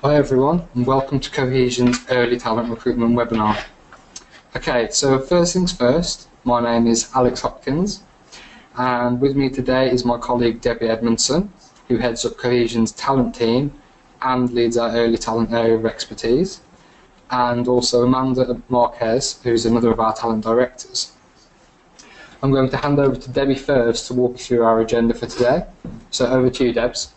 Hi everyone, and welcome to Cohesion's Early Talent Recruitment webinar. Okay, so first things first, my name is Alex Hopkins, and with me today is my colleague Debbie Edmondson, who heads up Cohesion's talent team and leads our early talent area of expertise, and also Amanda Marquez, who's another of our talent directors. I'm going to hand over to Debbie first to walk you through our agenda for today. So over to you, Debs.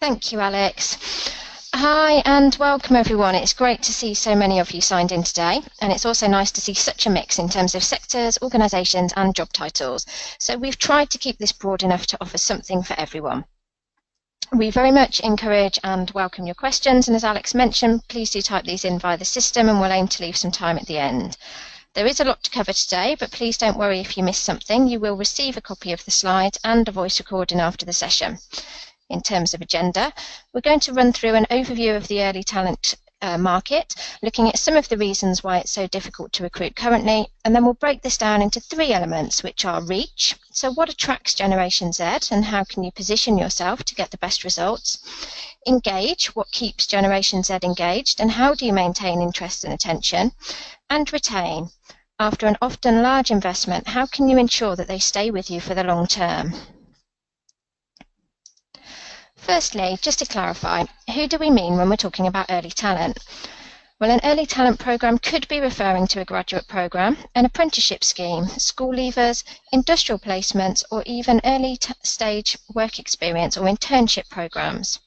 Thank you, Alex. Hi and welcome everyone. It's great to see so many of you signed in today, and it's also nice to see such a mix in terms of sectors, organisations and job titles. So we've tried to keep this broad enough to offer something for everyone. We very much encourage and welcome your questions, and as Alex mentioned, please do type these in via the system and we'll aim to leave some time at the end. There is a lot to cover today, but please don't worry if you miss something. You will receive a copy of the slides and a voice recording after the session. In terms of agenda, we're going to run through an overview of the early talent market, looking at some of the reasons why it's so difficult to recruit currently, and then we'll break this down into three elements, which are reach, so what attracts Generation Z and how can you position yourself to get the best results, engage, what keeps Generation Z engaged and how do you maintain interest and attention, and retain, after an often large investment, how can you ensure that they stay with you for the long term? Firstly, just to clarify, who do we mean when we're talking about early talent? Well, an early talent programme could be referring to a graduate programme, an apprenticeship scheme, school leavers, industrial placements, or even early stage work experience or internship programmes.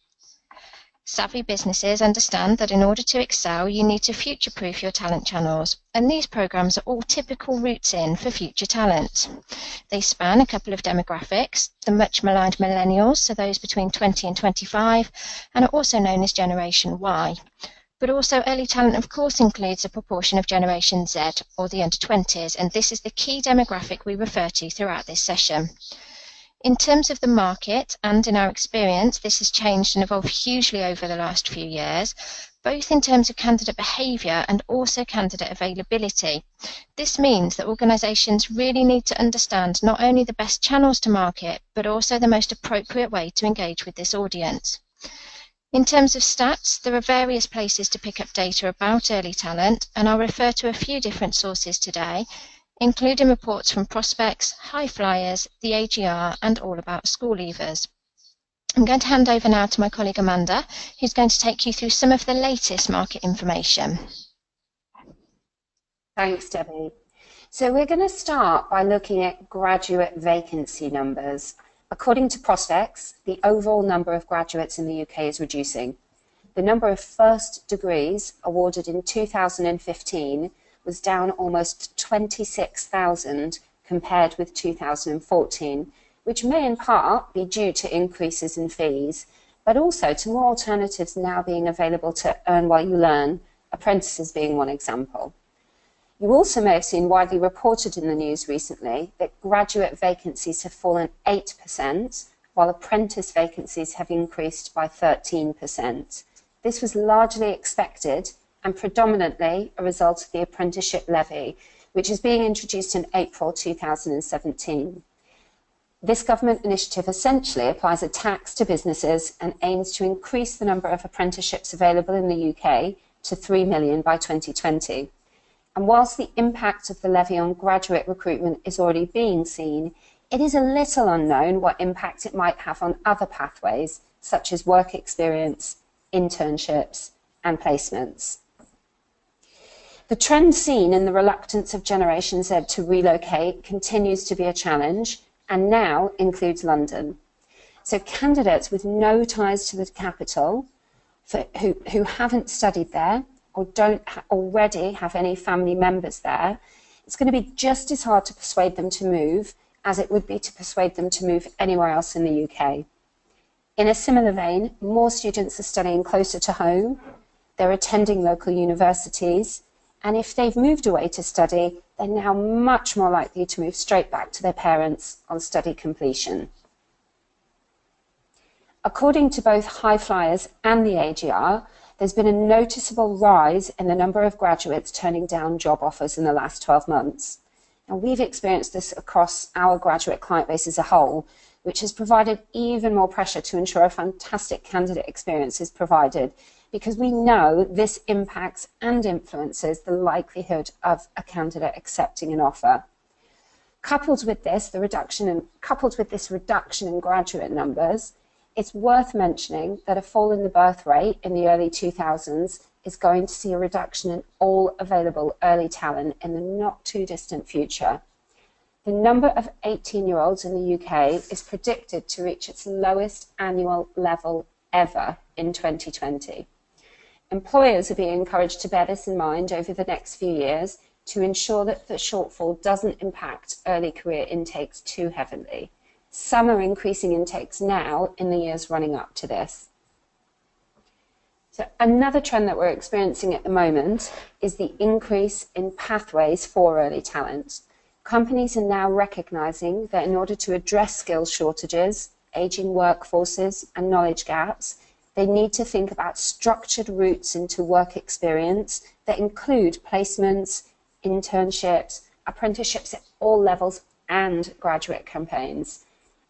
Savvy businesses understand that in order to excel, you need to future-proof your talent channels, and these programmes are all typical routes in for future talent. They span a couple of demographics, the much maligned millennials, so those between 20 and 25, and are also known as Generation Y. But also early talent, of course, includes a proportion of Generation Z, or the under-20s, and this is the key demographic we refer to throughout this session. In terms of the market, and in our experience, this has changed and evolved hugely over the last few years, both in terms of candidate behaviour and also candidate availability. This means that organisations really need to understand not only the best channels to market, but also the most appropriate way to engage with this audience. In terms of stats, there are various places to pick up data about early talent, and I'll refer to a few different sources today, including reports from Prospects, High Flyers, the AGR, and All About School Leavers. I'm going to hand over now to my colleague Amanda, who's going to take you through some of the latest market information. Thanks, Debbie. So we're going to start by looking at graduate vacancy numbers. According to Prospects, the overall number of graduates in the UK is reducing. The number of first degrees awarded in 2015 was down almost 26,000 compared with 2014, which may in part be due to increases in fees, but also to more alternatives now being available to earn while you learn, apprentices being one example. You also may have seen widely reported in the news recently that graduate vacancies have fallen 8%, while apprentice vacancies have increased by 13%. This was largely expected and predominantly a result of the apprenticeship levy, which is being introduced in April 2017. This government initiative essentially applies a tax to businesses and aims to increase the number of apprenticeships available in the UK to 3 million by 2020. And whilst the impact of the levy on graduate recruitment is already being seen, it is a little unknown what impact it might have on other pathways, such as work experience, internships, and placements. The trend seen in the reluctance of Generation Z to relocate continues to be a challenge and now includes London. So candidates with no ties to the capital, who haven't studied there or don't already have any family members there, it's going to be just as hard to persuade them to move as it would be to persuade them to move anywhere else in the UK. In a similar vein, more students are studying closer to home, they're attending local universities, and if they've moved away to study, they're now much more likely to move straight back to their parents on study completion. According to both High Flyers and the AGR, there's been a noticeable rise in the number of graduates turning down job offers in the last 12 months. And we've experienced this across our graduate client base as a whole, which has provided even more pressure to ensure a fantastic candidate experience is provided, because we know this impacts and influences the likelihood of a candidate accepting an offer. Coupled with this reduction in graduate numbers, it's worth mentioning that a fall in the birth rate in the early 2000s is going to see a reduction in all available early talent in the not too distant future. The number of 18-year-olds in the UK is predicted to reach its lowest annual level ever in 2020. Employers are being encouraged to bear this in mind over the next few years to ensure that the shortfall doesn't impact early career intakes too heavily. Some are increasing intakes now in the years running up to this. So another trend that we're experiencing at the moment is the increase in pathways for early talent. Companies are now recognizing that in order to address skills shortages, aging workforces, and knowledge gaps, they need to think about structured routes into work experience that include placements, internships, apprenticeships at all levels, and graduate campaigns.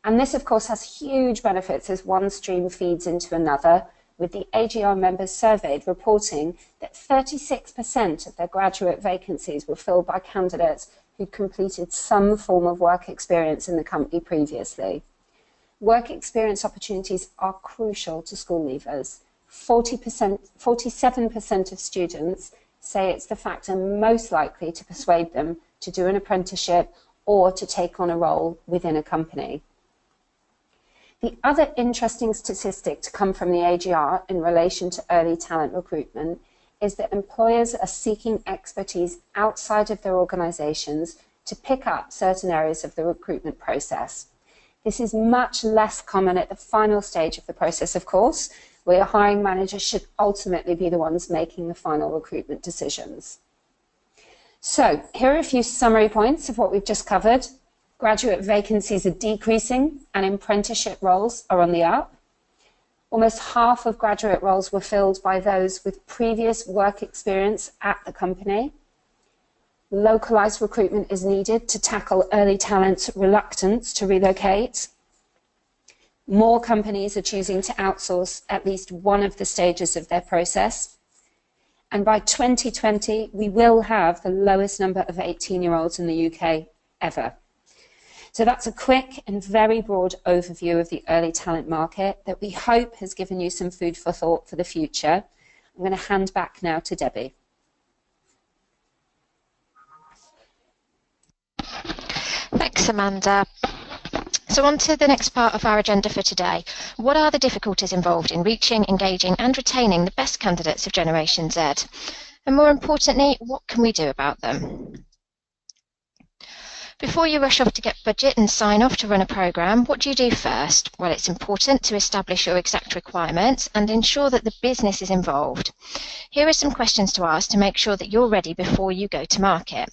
And this, of course, has huge benefits as one stream feeds into another, with the AGR members surveyed reporting that 36% of their graduate vacancies were filled by candidates who completed some form of work experience in the company previously. Work experience opportunities are crucial to school leavers. 47% of students say it's the factor most likely to persuade them to do an apprenticeship or to take on a role within a company. The other interesting statistic to come from the AGR in relation to early talent recruitment is that employers are seeking expertise outside of their organisations to pick up certain areas of the recruitment process. This is much less common at the final stage of the process, of course, where hiring managers should ultimately be the ones making the final recruitment decisions. So here are a few summary points of what we've just covered. Graduate vacancies are decreasing and apprenticeship roles are on the up. Almost half of graduate roles were filled by those with previous work experience at the company. Localised recruitment is needed to tackle early talent's reluctance to relocate. More companies are choosing to outsource at least one of the stages of their process. And by 2020, we will have the lowest number of 18-year-olds in the UK ever. So that's a quick and very broad overview of the early talent market that we hope has given you some food for thought for the future. I'm going to hand back now to Debbie. Thanks, Amanda. So on to the next part of our agenda for today. What are the difficulties involved in reaching, engaging and retaining the best candidates of Generation Z? And more importantly, what can we do about them? Before you rush off to get budget and sign off to run a programme, what do you do first? Well, it's important to establish your exact requirements and ensure that the business is involved. Here are some questions to ask to make sure that you're ready before you go to market.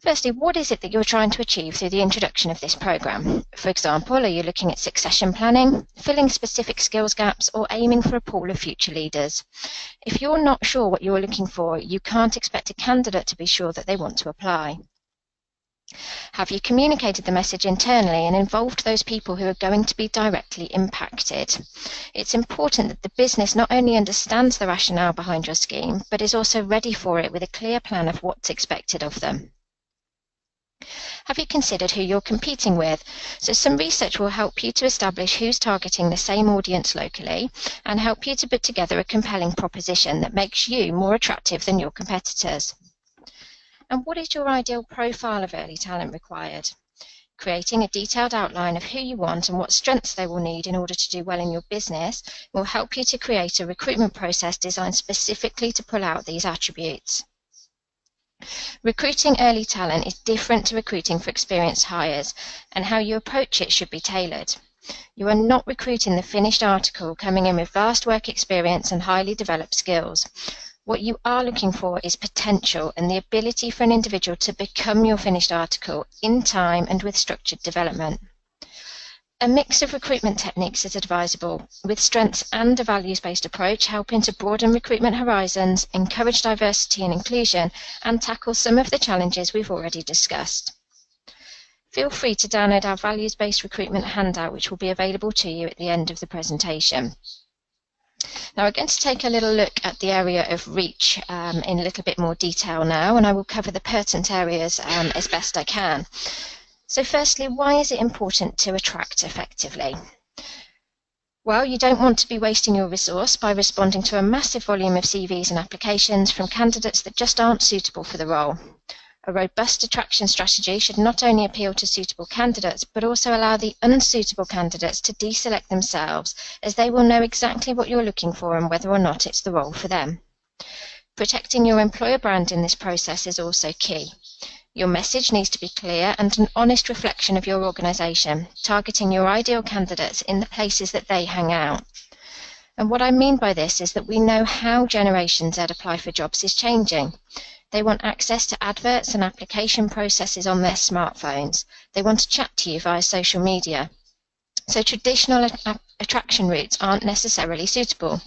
Firstly, what is it that you're trying to achieve through the introduction of this programme? For example, are you looking at succession planning, filling specific skills gaps, or aiming for a pool of future leaders? If you're not sure what you're looking for, you can't expect a candidate to be sure that they want to apply. Have you communicated the message internally and involved those people who are going to be directly impacted? It's important that the business not only understands the rationale behind your scheme, but is also ready for it with a clear plan of what's expected of them. Have you considered who you're competing with? So some research will help you to establish who's targeting the same audience locally and help you to put together a compelling proposition that makes you more attractive than your competitors. And what is your ideal profile of early talent required? Creating a detailed outline of who you want and what strengths they will need in order to do well in your business will help you to create a recruitment process designed specifically to pull out these attributes. Recruiting early talent is different to recruiting for experienced hires, and how you approach it should be tailored. You are not recruiting the finished article coming in with vast work experience and highly developed skills. What you are looking for is potential and the ability for an individual to become your finished article in time and with structured development. A mix of recruitment techniques is advisable, with strengths and a values-based approach helping to broaden recruitment horizons, encourage diversity and inclusion, and tackle some of the challenges we've already discussed. Feel free to download our values-based recruitment handout, which will be available to you at the end of the presentation. Now we're going to take a little look at the area of reach in a little bit more detail now, and I will cover the pertinent areas as best I can. So firstly, why is it important to attract effectively? Well, you don't want to be wasting your resource by responding to a massive volume of CVs and applications from candidates that just aren't suitable for the role. A robust attraction strategy should not only appeal to suitable candidates, but also allow the unsuitable candidates to deselect themselves, as they will know exactly what you're looking for and whether or not it's the role for them. Protecting your employer brand in this process is also key. Your message needs to be clear and an honest reflection of your organisation, targeting your ideal candidates in the places that they hang out. And what I mean by this is that we know how Generation Z apply for jobs is changing. They want access to adverts and application processes on their smartphones. They want to chat to you via social media. So traditional attraction routes aren't necessarily suitable.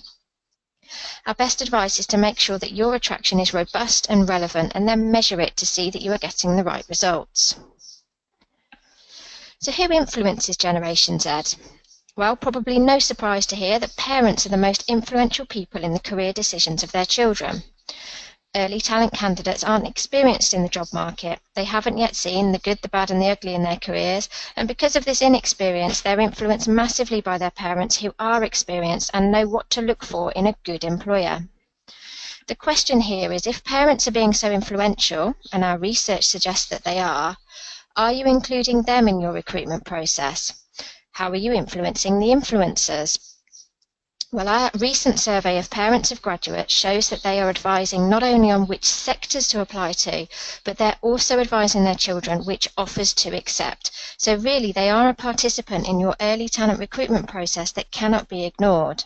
Our best advice is to make sure that your attraction is robust and relevant, and then measure it to see that you are getting the right results. So who influences Generation Z? Well, probably no surprise to hear that parents are the most influential people in the career decisions of their children. Early talent candidates aren't experienced in the job market. They haven't yet seen the good, the bad and the ugly in their careers, and because of this inexperience, they're influenced massively by their parents who are experienced and know what to look for in a good employer. The question here is, if parents are being so influential, and our research suggests that they are you including them in your recruitment process? How are you influencing the influencers? Well, our recent survey of parents of graduates shows that they are advising not only on which sectors to apply to, but they're also advising their children which offers to accept. So really, they are a participant in your early talent recruitment process that cannot be ignored.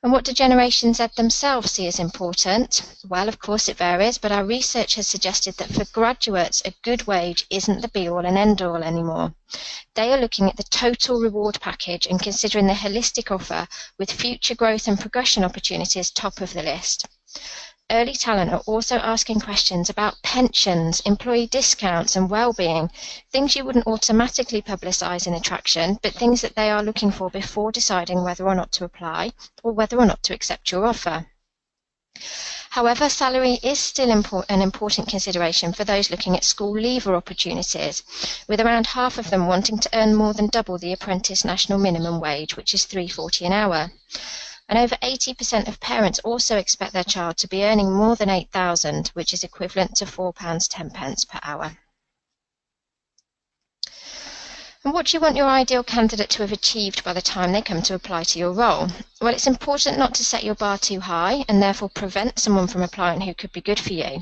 And what do Generation Z themselves see as important? Well, of course it varies, but our research has suggested that for graduates, a good wage isn't the be-all and end-all anymore. They are looking at the total reward package and considering the holistic offer, with future growth and progression opportunities top of the list. Early talent are also asking questions about pensions, employee discounts and well-being, things you wouldn't automatically publicise in attraction, but things that they are looking for before deciding whether or not to apply or whether or not to accept your offer. However, salary is still an important consideration for those looking at school leaver opportunities, with around half of them wanting to earn more than double the apprentice national minimum wage, which is £3.40 an hour. And over 80% of parents also expect their child to be earning more than £8,000, which is equivalent to £4.10 per hour. And what do you want your ideal candidate to have achieved by the time they come to apply to your role? Well, it's important not to set your bar too high and therefore prevent someone from applying who could be good for you.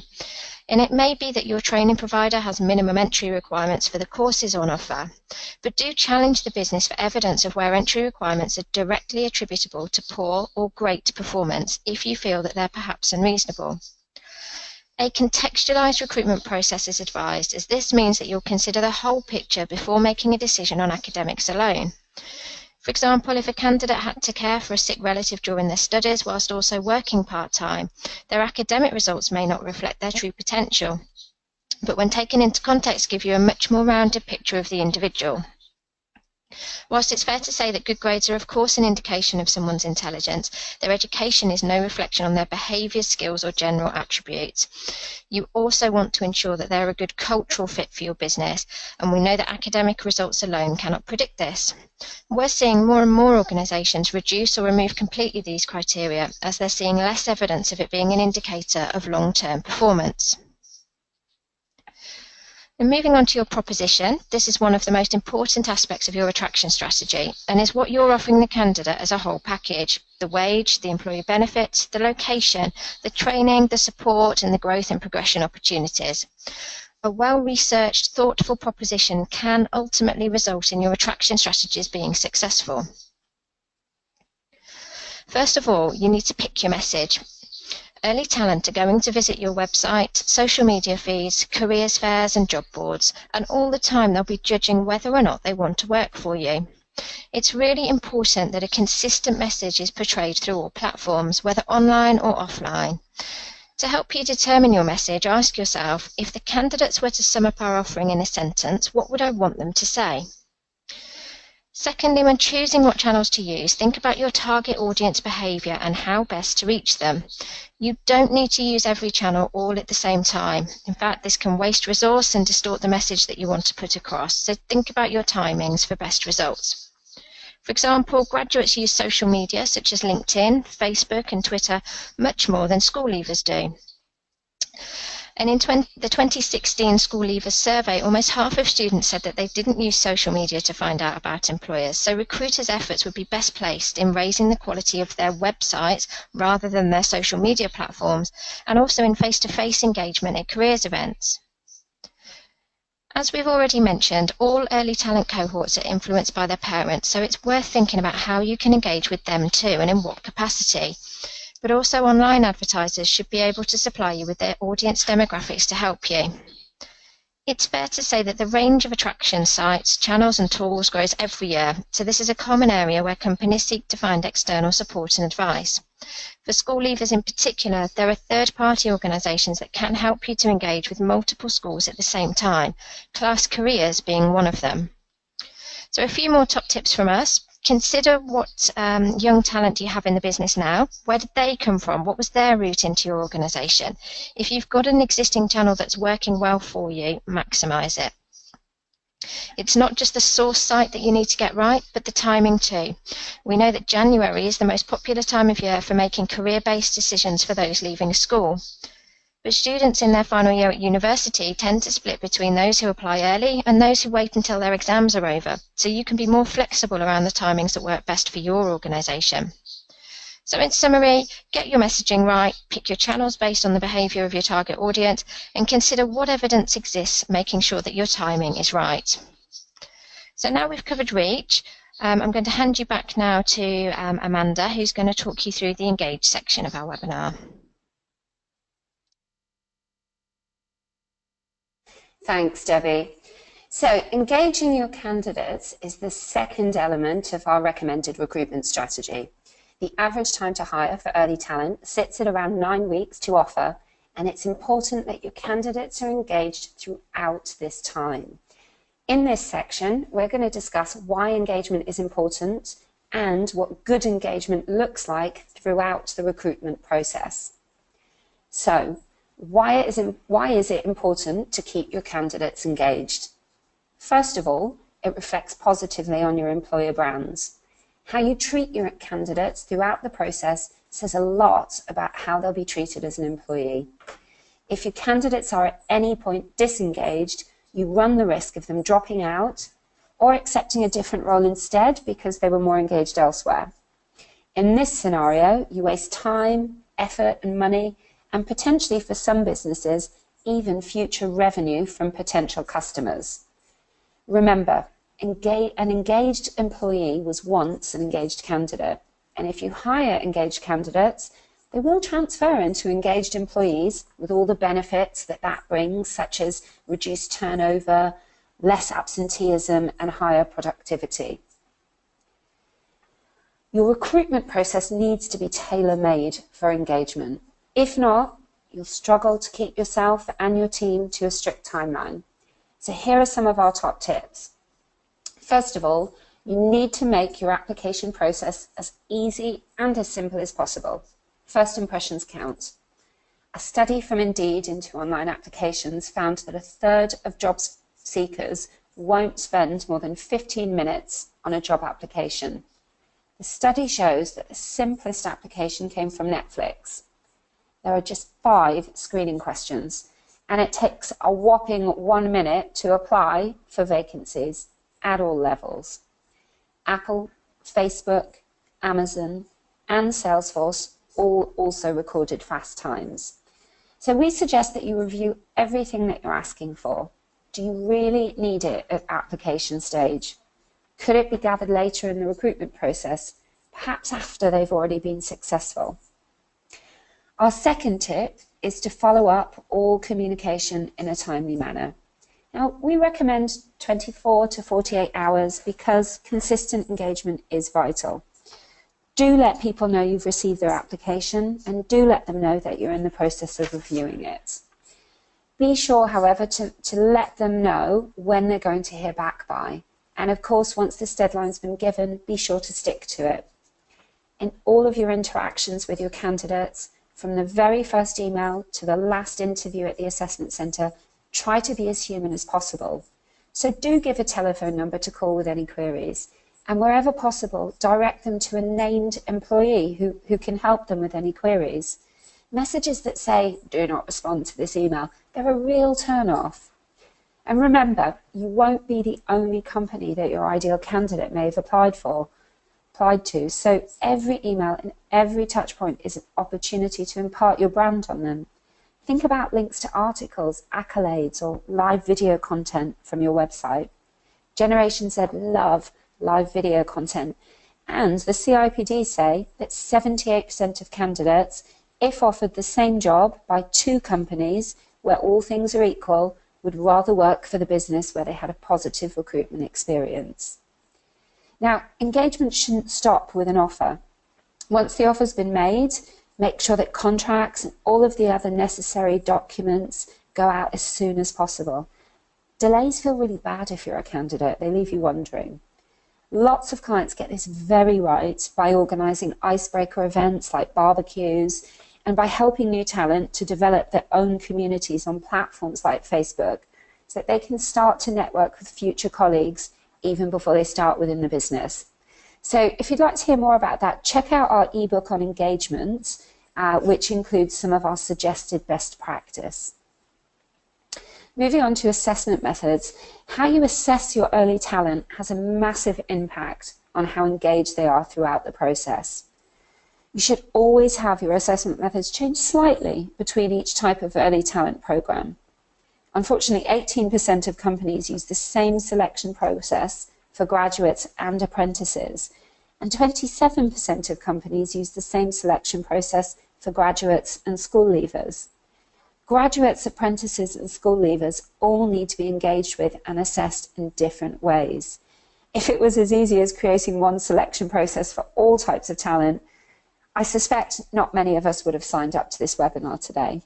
And it may be that your training provider has minimum entry requirements for the courses on offer, but do challenge the business for evidence of where entry requirements are directly attributable to poor or great performance if you feel that they're perhaps unreasonable. A contextualised recruitment process is advised, as this means that you'll consider the whole picture before making a decision on academics alone. For example, if a candidate had to care for a sick relative during their studies whilst also working part-time, their academic results may not reflect their true potential, but when taken into context give you a much more rounded picture of the individual. Whilst it's fair to say that good grades are of course an indication of someone's intelligence, their education is no reflection on their behaviours, skills or general attributes. You also want to ensure that they're a good cultural fit for your business, and we know that academic results alone cannot predict this. We're seeing more and more organisations reduce or remove completely these criteria, as they're seeing less evidence of it being an indicator of long-term performance. And moving on to your proposition, this is one of the most important aspects of your attraction strategy and is what you're offering the candidate as a whole package: the wage, the employee benefits, the location, the training, the support and the growth and progression opportunities. A well-researched, thoughtful proposition can ultimately result in your attraction strategies being successful. First of all, you need to pick your message. Early talent are going to visit your website, social media feeds, careers fairs and job boards, and all the time they'll be judging whether or not they want to work for you. It's really important that a consistent message is portrayed through all platforms, whether online or offline. To help you determine your message, ask yourself, if the candidates were to sum up our offering in a sentence, what would I want them to say? Secondly, when choosing what channels to use, think about your target audience behaviour and how best to reach them. You don't need to use every channel all at the same time. In fact, this can waste resource and distort the message that you want to put across, so think about your timings for best results. For example, graduates use social media such as LinkedIn, Facebook and Twitter much more than school leavers do. And in the 2016 School Leavers survey, almost half of students said that they didn't use social media to find out about employers. So recruiters' efforts would be best placed in raising the quality of their websites rather than their social media platforms, and also in face-to-face engagement at careers events. As we've already mentioned, all early talent cohorts are influenced by their parents, so it's worth thinking about how you can engage with them too and in what capacity. But also online advertisers should be able to supply you with their audience demographics to help you. It's fair to say that the range of attraction sites, channels and tools grows every year, so this is a common area where companies seek to find external support and advice. For school leavers in particular, there are third-party organisations that can help you to engage with multiple schools at the same time, Class Careers being one of them. So a few more top tips from us. Consider what young talent you have in the business now. Where did they come from? What was their route into your organisation? If you've got an existing channel that's working well for you, maximise it. It's not just the source site that you need to get right, but the timing too. We know that January is the most popular time of year for making career-based decisions for those leaving school. But students in their final year at university tend to split between those who apply early and those who wait until their exams are over, so you can be more flexible around the timings that work best for your organisation. So in summary, get your messaging right, pick your channels based on the behaviour of your target audience, and consider what evidence exists, making sure that your timing is right. So now we've covered reach, I'm going to hand you back now to Amanda, who's going to talk you through the engage section of our webinar. Thanks, Debbie. So engaging your candidates is the second element of our recommended recruitment strategy. The average time to hire for early talent sits at around 9 weeks to offer, and it's important that your candidates are engaged throughout this time. In this section, we're going to discuss why engagement is important and what good engagement looks like throughout the recruitment process. So, why is it important to keep your candidates engaged? First of all, it reflects positively on your employer brands. How you treat your candidates throughout the process says a lot about how they'll be treated as an employee. If your candidates are at any point disengaged, you run the risk of them dropping out or accepting a different role instead because they were more engaged elsewhere. In this scenario, you waste time, effort and money, and potentially for some businesses, even future revenue from potential customers. Remember, an engaged employee was once an engaged candidate, and if you hire engaged candidates, they will transfer into engaged employees with all the benefits that that brings, such as reduced turnover, less absenteeism, and higher productivity. Your recruitment process needs to be tailor-made for engagement. If not, you'll struggle to keep yourself and your team to a strict timeline. So here are some of our top tips. First of all, you need to make your application process as easy and as simple as possible. First impressions count. A study from Indeed into online applications found that 1/3 of job seekers won't spend more than 15 minutes on a job application. The study shows that the simplest application came from Netflix. There are just 5 screening questions, and it takes a whopping 1 minute to apply for vacancies at all levels. Apple, Facebook, Amazon, and Salesforce all also recorded fast times. So we suggest that you review everything that you're asking for. Do you really need it at application stage? Could it be gathered later in the recruitment process, perhaps after they've already been successful? Our second tip is to follow up all communication in a timely manner. Now, we recommend 24 to 48 hours because consistent engagement is vital. Do let people know you've received their application, and do let them know that you're in the process of reviewing it. Be sure, however, to let them know when they're going to hear back by. And of course, once this deadline's been given, be sure to stick to it. In all of your interactions with your candidates, from the very first email to the last interview at the assessment centre, try to be as human as possible. So do give a telephone number to call with any queries. And wherever possible, direct them to a named employee who can help them with any queries. Messages that say, do not respond to this email, they're a real turn-off. And remember, you won't be the only company that your ideal candidate may have applied to. So every email and every touch point is an opportunity to impart your brand on them. Think about links to articles, accolades, or live video content from your website. Generation Z love live video content, and the CIPD say that 78% of candidates, if offered the same job by two companies where all things are equal, would rather work for the business where they had a positive recruitment experience. Now, engagement shouldn't stop with an offer. Once the offer's been made, make sure that contracts and all of the other necessary documents go out as soon as possible. Delays feel really bad if you're a candidate. They leave you wondering. Lots of clients get this very right by organising icebreaker events like barbecues and by helping new talent to develop their own communities on platforms like Facebook so that they can start to network with future colleagues even before they start within the business. So if you'd like to hear more about that, check out our ebook on engagement, which includes some of our suggested best practice. Moving on to assessment methods, how you assess your early talent has a massive impact on how engaged they are throughout the process. You should always have your assessment methods change slightly between each type of early talent program. Unfortunately, 18% of companies use the same selection process for graduates and apprentices, and 27% of companies use the same selection process for graduates and school leavers. Graduates, apprentices and school leavers all need to be engaged with and assessed in different ways. If it was as easy as creating one selection process for all types of talent, I suspect not many of us would have signed up to this webinar today.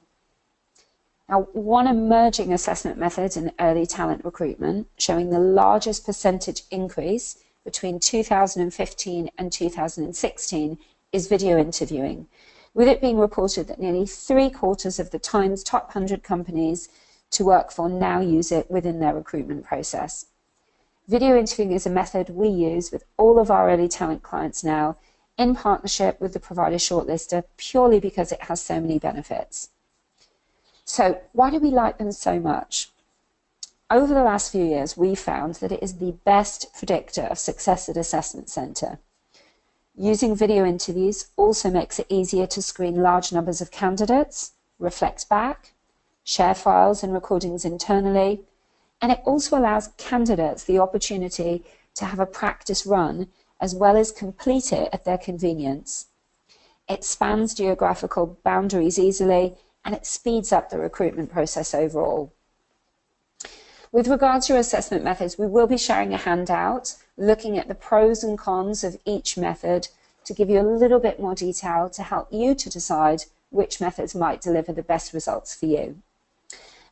Now, one emerging assessment method in early talent recruitment, showing the largest percentage increase between 2015 and 2016, is video interviewing, with it being reported that nearly 3/4 of the Times top 100 companies to work for now use it within their recruitment process. Video interviewing is a method we use with all of our early talent clients now in partnership with the provider shortlister purely because it has so many benefits. So why do we like them so much? Over the last few years, we found that it is the best predictor of success at assessment centre. Using video interviews also makes it easier to screen large numbers of candidates, reflect back, share files and recordings internally, and it also allows candidates the opportunity to have a practice run as well as complete it at their convenience. It spans geographical boundaries easily, and it speeds up the recruitment process overall. With regards to your assessment methods, we will be sharing a handout looking at the pros and cons of each method to give you a little bit more detail to help you to decide which methods might deliver the best results for you.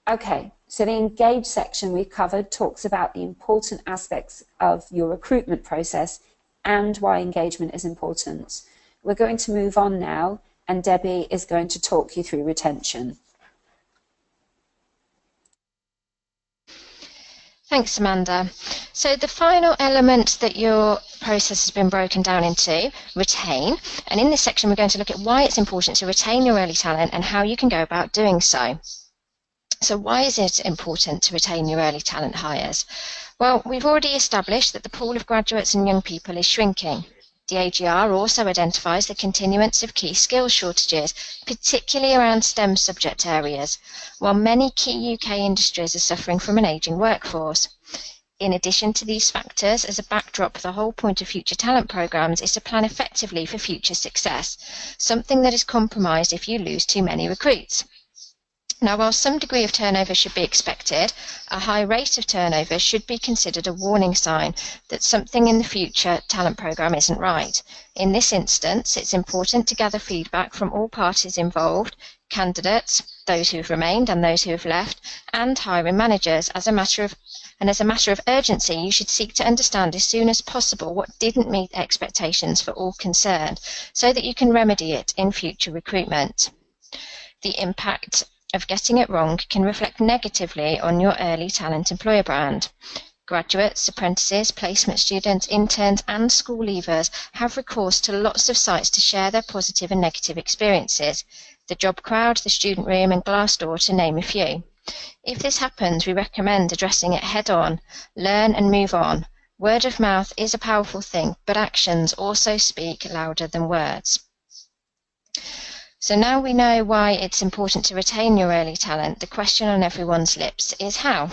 Okay, so the engage section we've covered talks about the important aspects of your recruitment process and why engagement is important. We're going to move on now, and Debbie is going to talk you through retention. Thanks, Amanda. So the final element that your process has been broken down into, retain, and in this section we're going to look at why it's important to retain your early talent and how you can go about doing so. So why is it important to retain your early talent hires? Well, we've already established that the pool of graduates and young people is shrinking. The AGR also identifies the continuance of key skills shortages, particularly around STEM subject areas, while many key UK industries are suffering from an ageing workforce. In addition to these factors, as a backdrop, the whole point of future talent programs is to plan effectively for future success, something that is compromised if you lose too many recruits. Now, while some degree of turnover should be expected, a high rate of turnover should be considered a warning sign that something in the future talent program isn't right. In this instance, it's important to gather feedback from all parties involved, candidates, those who have remained and those who have left, and hiring managers. As a matter of urgency, you should seek to understand as soon as possible what didn't meet expectations for all concerned, so that you can remedy it in future recruitment. The impact of getting it wrong can reflect negatively on your early talent employer brand. Graduates, apprentices, placement students, interns and school leavers have recourse to lots of sites to share their positive and negative experiences. The Job Crowd, the Student Room and Glassdoor, to name a few. If this happens, we recommend addressing it head on, learn and move on. Word of mouth is a powerful thing, but actions also speak louder than words. So now we know why it's important to retain your early talent. The question on everyone's lips is how.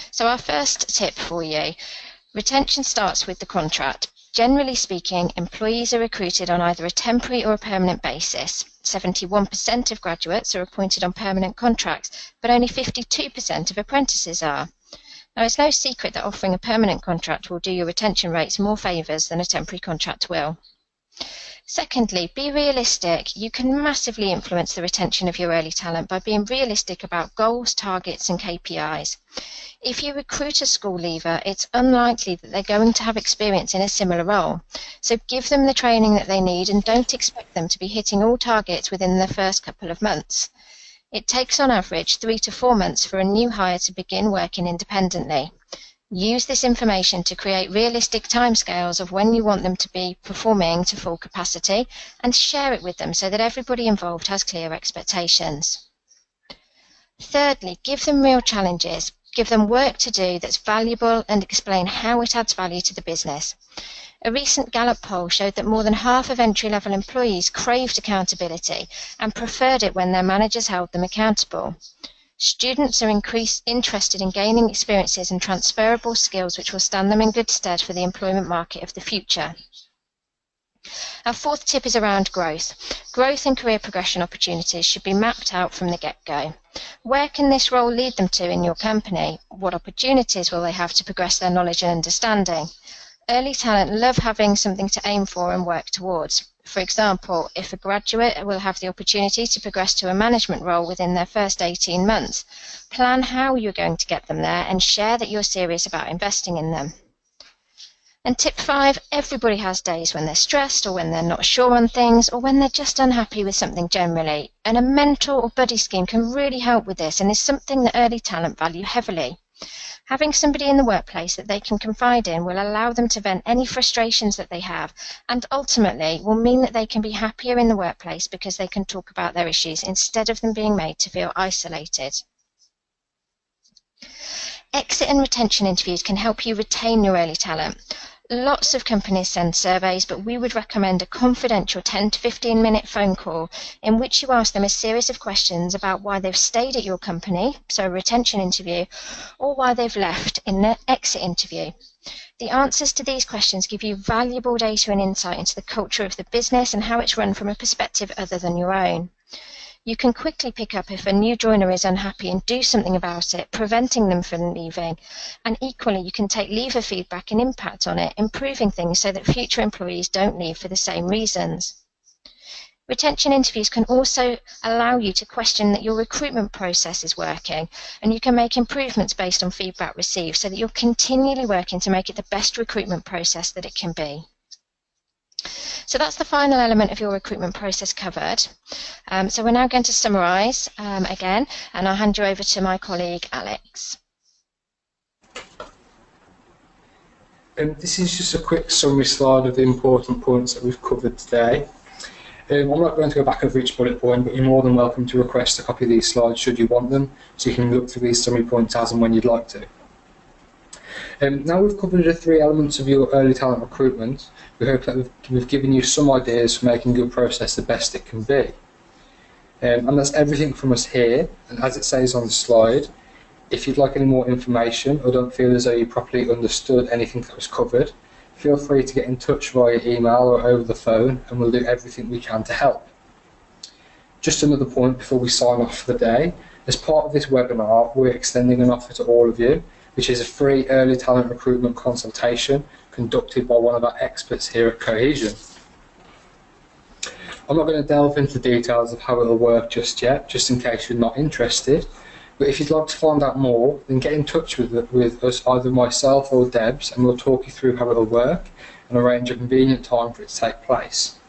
So our first tip for you, retention starts with the contract. Generally speaking, employees are recruited on either a temporary or a permanent basis. 71% of graduates are appointed on permanent contracts, but only 52% of apprentices are. Now, it's no secret that offering a permanent contract will do your retention rates more favours than a temporary contract will. Secondly, be realistic. You can massively influence the retention of your early talent by being realistic about goals, targets and KPIs. If you recruit a school leaver, it's unlikely that they're going to have experience in a similar role. So give them the training that they need and don't expect them to be hitting all targets within the first couple of months. It takes on average 3 to 4 months for a new hire to begin working independently. Use this information to create realistic timescales of when you want them to be performing to full capacity and share it with them so that everybody involved has clear expectations. Thirdly, give them real challenges. Give them work to do that's valuable and explain how it adds value to the business. A recent Gallup poll showed that more than half of entry-level employees craved accountability and preferred it when their managers held them accountable. Students are interested in gaining experiences and transferable skills which will stand them in good stead for the employment market of the future. Our fourth tip is around growth. Growth and career progression opportunities should be mapped out from the get-go. Where can this role lead them to in your company? What opportunities will they have to progress their knowledge and understanding? Early talent love having something to aim for and work towards. For example, if a graduate will have the opportunity to progress to a management role within their first 18 months, plan how you're going to get them there and share that you're serious about investing in them. And tip 5, everybody has days when they're stressed or when they're not sure on things or when they're just unhappy with something generally. And a mentor or buddy scheme can really help with this and is something that early talent value heavily. Having somebody in the workplace that they can confide in will allow them to vent any frustrations that they have and ultimately will mean that they can be happier in the workplace because they can talk about their issues instead of them being made to feel isolated. Exit and retention interviews can help you retain your early talent. Lots of companies send surveys, but we would recommend a confidential 10 to 15-minute phone call in which you ask them a series of questions about why they've stayed at your company, so a retention interview, or why they've left in an exit interview. The answers to these questions give you valuable data and insight into the culture of the business and how it's run from a perspective other than your own. You can quickly pick up if a new joiner is unhappy and do something about it, preventing them from leaving. And equally, you can take leaver feedback and impact on it, improving things so that future employees don't leave for the same reasons. Retention interviews can also allow you to question that your recruitment process is working, and you can make improvements based on feedback received so that you're continually working to make it the best recruitment process that it can be. So that's the final element of your recruitment process covered. So we're now going to summarise again, and I'll hand you over to my colleague Alex. This is just a quick summary slide of the important points that we've covered today. I'm not going to go back over each bullet point, but you're more than welcome to request a copy of these slides should you want them, so you can look through these summary points as and when you'd like to. Now we've covered the 3 elements of your early talent recruitment, we hope that we've given you some ideas for making your process the best it can be. And that's everything from us here, and as it says on the slide, If you'd like any more information or don't feel as though you properly understood anything that was covered, feel free to get in touch via email or over the phone, and we'll do everything we can to help. Just another point before we sign off for the day. As part of this webinar, we're extending an offer to all of you, which is a free early talent recruitment consultation conducted by one of our experts here at Cohesion. I'm not going to delve into the details of how it will work just yet, just in case you're not interested. But if you'd like to find out more, then get in touch with us, either myself or Debs, and we'll talk you through how it will work and arrange a convenient time for it to take place.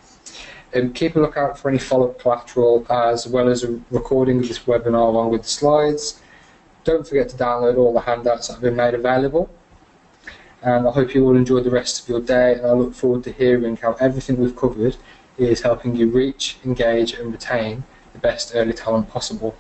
Keep a lookout for any follow-up collateral, as well as a recording of this webinar along with the slides. Don't forget to download all the handouts that have been made available. And I hope you all enjoy the rest of your day, and I look forward to hearing how everything we've covered is helping you reach, engage and retain the best early talent possible.